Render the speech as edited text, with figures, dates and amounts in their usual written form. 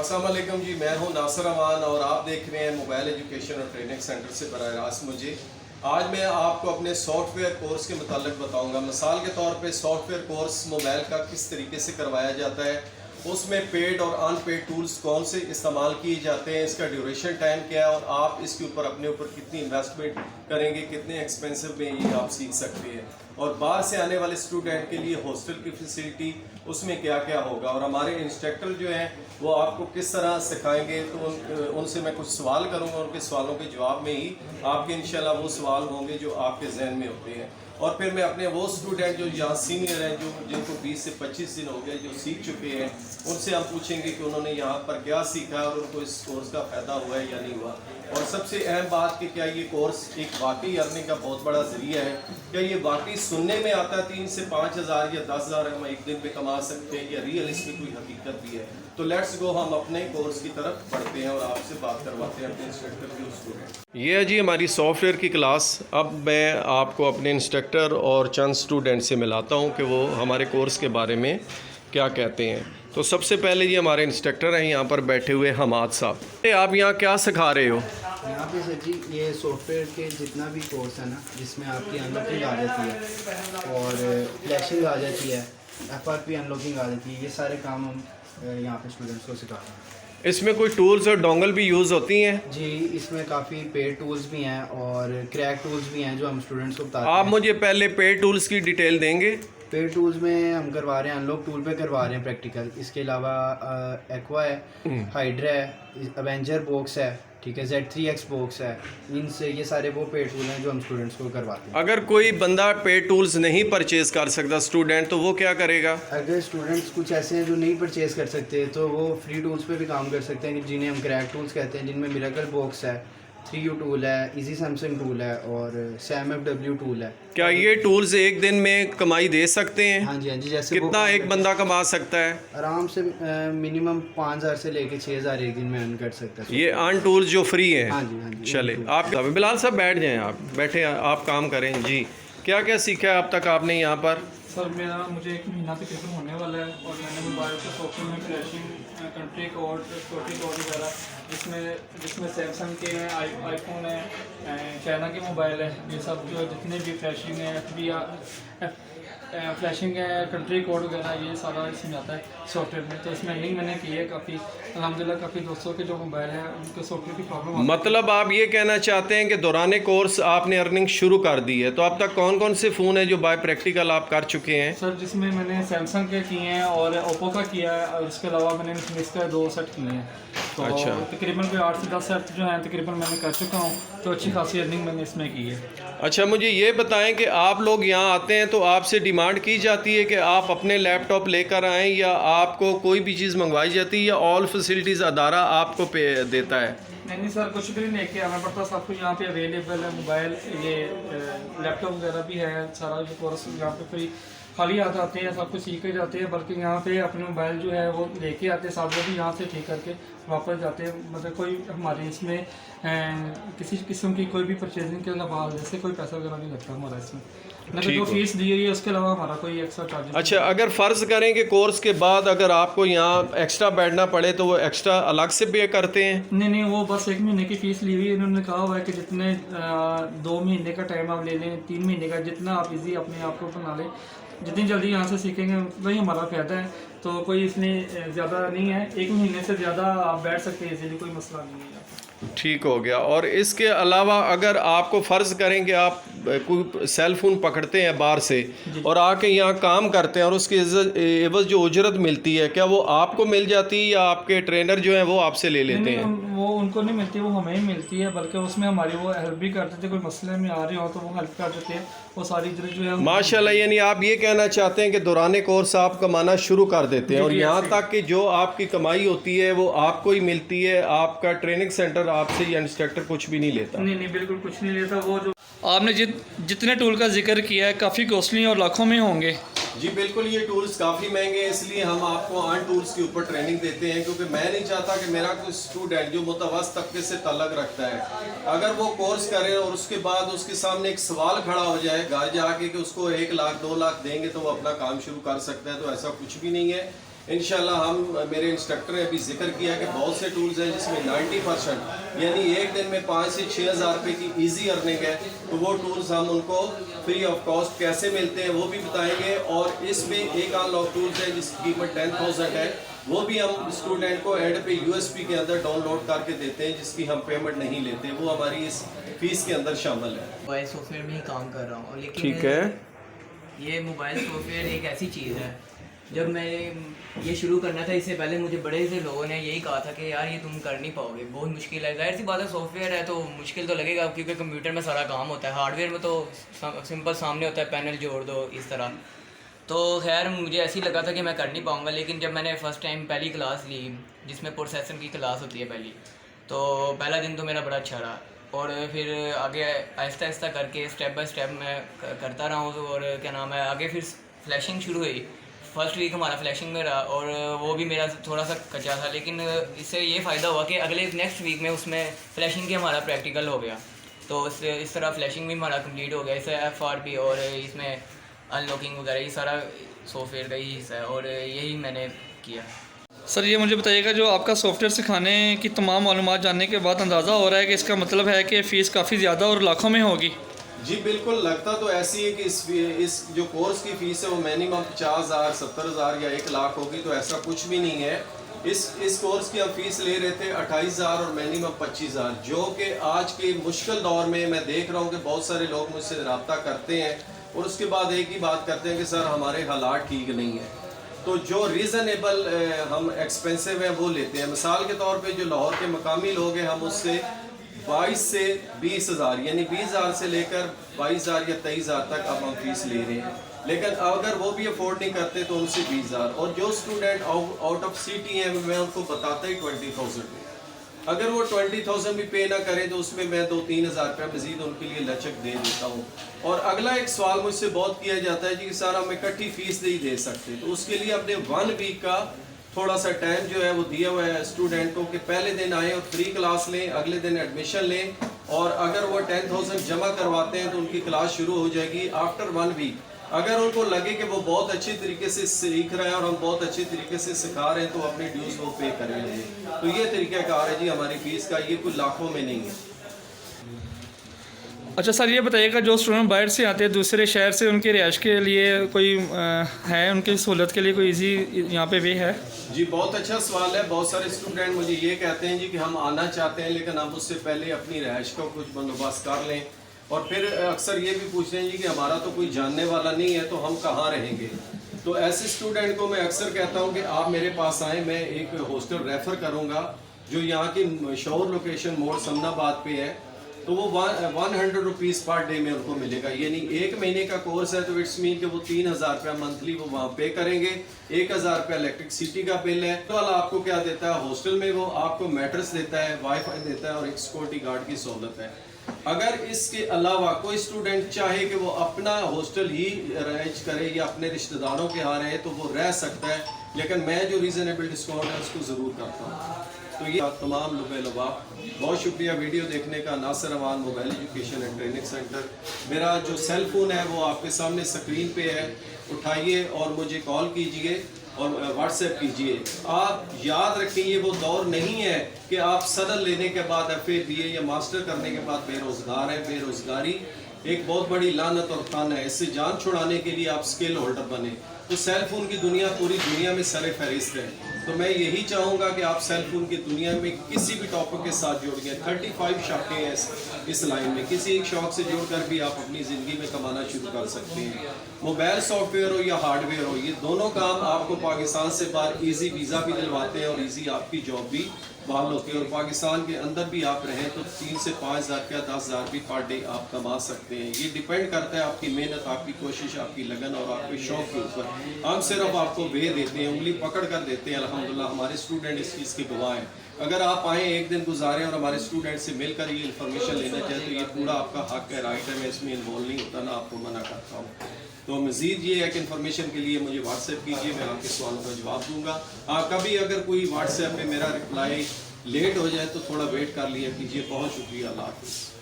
अस्सलाम वालेकुम जी, मैं हूं नासिर अमान और आप देख रहे हैं मोबाइल एजुकेशन और ट्रेनिंग सेंटर से बराह रास्त मुझे। आज मैं आपको अपने सॉफ्टवेयर कोर्स के मुतालिक बताऊंगा। मिसाल के तौर पे सॉफ्टवेयर कोर्स मोबाइल का किस तरीके से करवाया जाता है, उसमें पेड और अनपेड टूल्स कौन से इस्तेमाल किए जाते हैं, इसका ड्यूरेशन टाइम क्या है और आप इसके ऊपर अपने ऊपर कितनी इन्वेस्टमेंट करेंगे, कितने एक्सपेंसिव में ये आप सीख सकते हैं। और बाहर से आने वाले स्टूडेंट के लिए हॉस्टल की फैसिलिटी उसमें क्या क्या होगा और हमारे इंस्ट्रक्टर जो हैं वो आपको किस तरह सिखाएंगे। तो उनसे मैं कुछ सवाल करूंगा, उनके सवालों के जवाब में ही आपके इंशाल्लाह वो सवाल होंगे जो आपके जहन में होते हैं। और फिर मैं अपने वो स्टूडेंट जो यहाँ सीनियर हैं, जो जिनको 20 से 25 दिन हो गए, जो सीख चुके हैं, उनसे हम पूछेंगे कि उन्होंने यहाँ पर क्या सीखा और उनको इस कोर्स का फ़ायदा हुआ है या नहीं हुआ। और सबसे अहम बात कि क्या ये कोर्स एक वाकई अर्निंग का बहुत बड़ा ज़रिया है, क्या ये वाकई सुनने में आता है 3 से 5 हज़ार या 10 हज़ार हम एक दिन में कमा सकते हैं, या रियल इसमें कोई हकीकत भी है। तो लेट्स गो, हम अपने कोर्स की तरफ बढ़ते हैं और आपसे बात करवाते हैं अपने इंस्ट्रक्टर के स्टूडेंट। ये है जी हमारी सॉफ्टवेयर की क्लास। अब मैं आपको अपने इंस्ट्रक्टर और चंद स्टूडेंट से मिलाता हूँ कि वो हमारे कोर्स के बारे में क्या कहते हैं। तो सबसे पहले ये हमारे इंस्ट्रक्टर हैं यहाँ पर बैठे हुए हमाद साहब। आप यहाँ क्या सिखा रहे हो? यहाँ पे सर जी ये सॉफ्टवेयर के जितना भी कोर्स है ना, जिसमें आपकी अनलॉकिंग आ जाती है और फ्लैशिंग आ जाती है, FRP अनलॉकिंग आ जाती है, ये सारे काम हम यहाँ पे स्टूडेंट्स को सिखा रहे हैं। इसमें कोई टूल्स और डोंगल भी यूज़ होती हैं? जी, इसमें काफ़ी पेड टूल्स भी हैं और क्रैक टूल्स भी हैं जो हम स्टूडेंट्स को बताते हैं। आप मुझे पहले पेड टूल्स की डिटेल देंगे? पेड टूल्स में हम करवा रहे हैं, अनलॉक टूल पे करवा रहे हैं प्रैक्टिकल। इसके अलावा एक्वा है, हाइड्रा है, अवेंजर बॉक्स है, ठीक है, Z3X बॉक्स है। इनसे ये सारे वो पेड टूल हैं जो हम स्टूडेंट्स को करवाते हैं। अगर कोई बंदा पेड टूल्स नहीं परचेज कर सकता स्टूडेंट, तो वो क्या करेगा? अगर स्टूडेंट्स कुछ ऐसे हैं जो नहीं परचेज कर सकते, तो वो फ्री टूल्स पे भी काम कर सकते हैं, जिन्हें हम क्रैक टूल्स कहते हैं, जिनमें मिरेकल बॉक्स है, 3U टूल है, इजी सैमसंग टूल है और SamFW टूल है। क्या ये टूल्स एक दिन में कमाई दे सकते हैं? हाँ जी, जैसे कितना एक बंदा कमा सकता है? आराम से मिनिमम 5000 से लेके 6000 एक दिन में अर्न कर सकता है। ये अन टूल्स जो फ्री हैं? हाँ जी, हाँ जी। चले, आप बिलाल साहब बैठ जाएं, आप बैठे, आप काम करें जी। क्या क्या सीखा है अब तक आपने यहाँ पर? सर मुझे 1 महीना तकरीबन होने वाला है और मैंने मोबाइल के सॉफ्टवेयर में flashing, country code, story code वगैरह जिसमें सैमसंग के हैं, आईफोन है, चाइना के मोबाइल है, ये सब जो जितने भी फ्लैशिंग है, फ्लैशिंग है, कंट्री कोड वगैरह, ये सारा इसमें आता है सॉफ्टवेयर में। तो इसमें अर्निंग मैंने की है काफ़ी, अल्हम्दुलिल्लाह। काफ़ी दोस्तों के जो मोबाइल है उनके सॉफ्टवेयर की प्रॉब्लम। मतलब आप ये कहना चाहते हैं कि दौरान कोर्स आपने अर्निंग शुरू कर दी है। तो अब तक कौन कौन से फ़ोन है जो बाय प्रैक्टिकल आप कर चुके हैं? सर जिसमें मैंने सैमसंग के किए हैं और ओप्पो का किया है, और इसके अलावा मैंने इन्फिनिक्स का 2 सेट किए हैं। तो अच्छा। तकरीबन कोई 8 से 10 सेट जो हैं तकरीबन मैंने कर चुका हूँ। तो अच्छी खासी अर्निंग मैंने इसमें की है। अच्छा, मुझे ये बताएं कि आप लोग यहाँ आते हैं तो आपसे डिमांड की जाती है कि आप अपने लैपटॉप लेकर आएँ, या आपको कोई भी चीज़ मंगवाई जाती है, या ऑल फैसिलिटीज़ अदारा आपको पे देता है? नहीं सर, कुछ भी नहीं लेके आना पड़ता, सब कुछ यहाँ पे अवेलेबल है। मोबाइल, ये लैपटॉप वगैरह भी है, सारा ये कोर्स यहाँ पे फ्री। खाली हाथ आते हैं, सब कुछ सीख के जाते हैं, बल्कि यहाँ पे अपने मोबाइल जो है वो लेके आते हैं साथ में, भी यहाँ से ठीक करके वापस जाते हैं। मतलब कोई हमारे इसमें किसी किस्म की कोई भी परचेजिंग के अलावा जैसे कोई पैसा वगैरह नहीं लगता हमारा इसमें। मतलब जो फीस दी हुई है उसके अलावा हमारा कोई एक्स्ट्रा चार्जेस। अच्छा, अगर फ़र्ज़ करें कि कोर्स के बाद अगर आपको यहाँ एक्स्ट्रा बैठना पड़े तो वो एक्स्ट्रा अलग से पे करते हैं? नहीं, वो बस 1 महीने की फ़ीस ली हुई है। इन्होंने कहा हुआ है कि जितने 2 महीने का टाइम आप ले लें, 3 महीने का, जितना आप इजी अपने आप को बना लें, जितनी जल्दी यहाँ से सीखेंगे वही हमारा फ़ायदा है। तो कोई इसमें ज़्यादा नहीं है, 1 महीने से ज़्यादा आप बैठ सकते हैं, इसीलिए कोई मसला नहीं है। ठीक हो गया। और इसके अलावा अगर आपको फ़र्ज़ करें कि आप कोई सेल फ़ोन पकड़ते हैं बाहर से और आके यहाँ काम करते हैं और उसकी एवज़ जो उजरत मिलती है, क्या वो आपको मिल जाती है या आपके ट्रेनर जो हैं वो आपसे ले लेते हैं? वो उनको नहीं मिलती, वो हमें ही मिलती है। बल्कि उसमें हमारी वो हेल्प भी कर देते, कोई मसले में आ रहे हो तो वो हेल्प कर देते हैं। वो सारी इधर जो है माशाल्लाह, यानी आप ये कहना चाहते हैं कि दौरान कोर्स आप कमाना शुरू कर देते हैं और यहाँ तक कि जो आपकी कमाई होती है वो आपको ही मिलती है, आपका ट्रेनिंग सेंटर आपसे या इंस्ट्रक्टर कुछ भी नहीं लेता? नहीं, बिल्कुल कुछ नहीं लेता। वो जो आपने जितने टूल का जिक्र किया है काफ़ी कॉस्टली और लाखों में होंगे। जी बिल्कुल, ये टूल्स काफ़ी महंगे हैं, इसलिए हम आपको अन टूल्स के ऊपर ट्रेनिंग देते हैं, क्योंकि मैं नहीं चाहता कि मेरा कोई स्टूडेंट जो मुतवस्सित तबके से ताल्लुक़ रखता है, अगर वो कोर्स करे और उसके बाद उसके सामने एक सवाल खड़ा हो जाए घर जाके कि उसको 1 लाख 2 लाख देंगे तो वो अपना काम शुरू कर सकता है, तो ऐसा कुछ भी नहीं है। इंशाल्लाह हम मेरे इंस्ट्रक्टर ने अभी जिक्र किया कि बहुत से टूल्स हैं जिसमें 90% यानी एक दिन में 5 से 6 हज़ार रुपये की इजी अर्निंग है। तो वो टूल्स हम उनको फ्री ऑफ कॉस्ट कैसे मिलते हैं वो भी बताएंगे। और इसमें एक अनलॉक टूल्स है जिसकी कीमत 10,000 है, वो भी हम स्टूडेंट को एड पे USB के अंदर डाउनलोड करके देते हैं, जिसकी हम पेमेंट नहीं लेते, वो हमारी इस फीस के अंदर शामिल है। मोबाइल सॉफ्टवेयर में ही काम कर रहा हूँ, लेकिन ठीक है। ये मोबाइल सॉफ्टवेयर एक ऐसी चीज़ है, जब मैं ये शुरू करना था इससे पहले मुझे बड़े से लोगों ने यही कहा था कि यार ये तुम कर नहीं पाओगे, बहुत मुश्किल है। जाहिर सी बात है, सॉफ्टवेयर है तो मुश्किल तो लगेगा, क्योंकि कंप्यूटर में सारा काम होता है। हार्डवेयर में तो सिंपल सामने होता है, पैनल जोड़ दो इस तरह। तो खैर मुझे ऐसे ही लगा था कि मैं कर नहीं पाऊँगा। लेकिन जब मैंने फ़र्स्ट टाइम पहली क्लास ली, जिसमें प्रोसेसर की क्लास होती है पहली, तो पहला दिन तो मेरा बड़ा अच्छा रहा। और फिर आगे आहिस्ता आहिस्ता करके स्टेप बाय स्टेप मैं करता रहा हूँ। और क्या नाम है, आगे फिर फ्लैशिंग शुरू हुई। फर्स्ट वीक हमारा फ्लैशिंग में रहा और वो भी मेरा थोड़ा सा कच्चा था, लेकिन इससे ये फ़ायदा हुआ कि अगले नेक्स्ट वीक में उसमें फ्लैशिंग के हमारा प्रैक्टिकल हो गया। तो इस तरह फ्लैशिंग भी हमारा कंप्लीट हो गया। इससे FRP और इसमें अनलॉकिंग वगैरह ये सारा सॉफ्टवेयर का ही हिस्सा है, और यही मैंने किया। सर ये मुझे बताइएगा, जो आपका सॉफ्टवेयर सिखाने की तमाम मालूमात जानने के बाद अंदाज़ा हो रहा है कि इसका मतलब है कि फ़ीस काफ़ी ज़्यादा और लाखों में होगी। जी बिल्कुल, लगता तो ऐसी है कि इस जो कोर्स की फ़ीस है वो मिनिमम 50,000, 70,000 या 1 लाख होगी, तो ऐसा कुछ भी नहीं है। इस कोर्स की हम फीस ले रहे थे 28,000 और मिनिमम 25,000, जो कि आज के मुश्किल दौर में मैं देख रहा हूँ कि बहुत सारे लोग मुझसे रब्ता करते हैं और उसके बाद एक ही बात करते हैं कि सर हमारे हालात ठीक नहीं है। तो जो रीज़नेबल हम एक्सपेंसिव हैं वो लेते हैं। मिसाल के तौर पे जो लाहौर के मकामी लोग हैं, हम उससे 22 से 20,000 यानी 20,000 से लेकर 22,000 या 23,000 तक अब हम फीस ले रहे हैं। लेकिन अगर वो भी अफोर्ड नहीं करते तो उनसे 20,000। और जो स्टूडेंट आउट ऑफ सिटी हैं मैं उनको बताता ही 20,000 में। अगर वो 20,000 भी पे ना करें तो उसमें मैं 2-3 हज़ार रुपये मज़ीद उनके लिए लचक दे देता हूँ। और अगला एक सवाल मुझसे बहुत किया जाता है कि सर हम इकट्ठी फ़ीस नहीं दे सकते, तो उसके लिए अपने 1 वीक का थोड़ा सा टाइम जो है वो दिया हुआ है स्टूडेंट को कि पहले दिन आए और फ्री क्लास लें, अगले दिन एडमिशन लें, और अगर वो 10,000 जमा करवाते हैं तो उनकी क्लास शुरू हो जाएगी आफ्टर 1 वीक। अगर उनको लगे कि वो बहुत अच्छी तरीके से सीख रहे हैं और हम बहुत अच्छी तरीके से सिखा रहे हैं तो अपनी ड्यूज़ वो पे करेंगे। तो ये तरीक़ाकार है जी हमारी फ़ीस का, ये कुछ लाखों में नहीं है। अच्छा सर ये बताइएगा, जो स्टूडेंट बाहर से आते हैं दूसरे शहर से, उनकी रिहाइश के लिए कोई है, उनकी सहूलत के लिए कोई इजी यहाँ पे वे है? जी बहुत अच्छा सवाल है। बहुत सारे स्टूडेंट मुझे ये कहते हैं जी कि हम आना चाहते हैं लेकिन हम उससे पहले अपनी रिहाइश का कुछ बंदोबस्त कर लें, और फिर अक्सर ये भी पूछते हैं जी कि हमारा तो कोई जानने वाला नहीं है तो हम कहाँ रहेंगे। तो ऐसे स्टूडेंट को मैं अक्सर कहता हूँ कि आप मेरे पास आएँ, मैं एक हॉस्टल रेफ़र करूँगा जो यहाँ की मशहूर लोकेशन मोड़ समनाबाद पे है। तो वो 100 रुपीज़ पर डे में उनको मिलेगा, यानी 1 महीने का कोर्स है। तो इट्स मीन कि वो 3,000 रुपया मंथली वो वहाँ पे करेंगे। 1,000 रुपया इलेक्ट्रिसिटी का बिल है। तो वाला आपको क्या देता है हॉस्टल में, वो आपको मैट्रेस देता है, वाईफाई देता है और एक सिक्योरिटी गार्ड की सहूलत है। अगर इसके अलावा कोई स्टूडेंट चाहे कि वो अपना हॉस्टल ही अरेंज करे या अपने रिश्तेदारों के यहाँ रहे तो वो रह सकता है, लेकिन मैं जो रीज़नेबल डिस्काउंट है उसको ज़रूर करता हूँ। तो ये तमाम लुबा बहुत शुक्रिया वीडियो देखने का। Nasir Aman mobile education and training centre, मेरा जो सेल फ़ोन है वो आपके सामने स्क्रीन पे है, उठाइए और मुझे कॉल कीजिए और व्हाट्सएप कीजिए। आप याद रखें ये वो दौर नहीं है कि आप सनद लेने के बाद FA BA या मास्टर करने के बाद बेरोज़गार हैं। बेरोज़गारी एक बहुत बड़ी लानत और ताना है, इससे जान छुड़ाने के लिए आप स्किल होल्डर बने। तो सेल फ़ोन की दुनिया पूरी दुनिया में सर फहरिस्त है। तो मैं यही चाहूँगा कि आप सेल फ़ोन की दुनिया में किसी भी टॉपिक के साथ जुड़ गए। 35 शौक़ें हैं इस लाइन में, किसी एक शौक़ से जुड़कर भी आप अपनी ज़िंदगी में कमाना शुरू कर सकते हैं। मोबाइल सॉफ्टवेयर हो या हार्डवेयर हो, ये दोनों काम आपको पाकिस्तान से बाहर ईज़ी वीज़ा भी दिलवाते हैं और ईज़ी आपकी जॉब भी बहाल होती है। और पाकिस्तान के अंदर भी आप रहें तो 3 से 5,000 या 10,000 भी पर डे आप कमा सकते हैं। ये डिपेंड करता है आपकी मेहनत, आपकी कोशिश, आपकी लगन और आपके शौक़ के ऊपर। हम सिर्फ आपको वे देते हैं, उंगली पकड़ कर देते हैं। अल्हम्दुलिल्लाह हमारे स्टूडेंट इस चीज़ के गवाह हैं। अगर आप आएँ, एक दिन गुजारें और हमारे स्टूडेंट से मिलकर ये इन्फॉर्मेशन लेना चाहें तो ये पूरा आपका हक है, राइट है। मैं इसमें इन्वॉल्व नहीं होता, ना आपको मना करता हूँ। तो मज़ीद ये है कि इन्फॉर्मेशन के लिए मुझे व्हाट्सएप कीजिए, मैं आपके सवालों का जवाब दूँगा। कभी अगर कोई व्हाट्सएप पे मेरा रिप्लाई लेट हो जाए तो थोड़ा वेट कर लिया कीजिए। बहुत शुक्रिया, अल्लाह हाफ़िज़।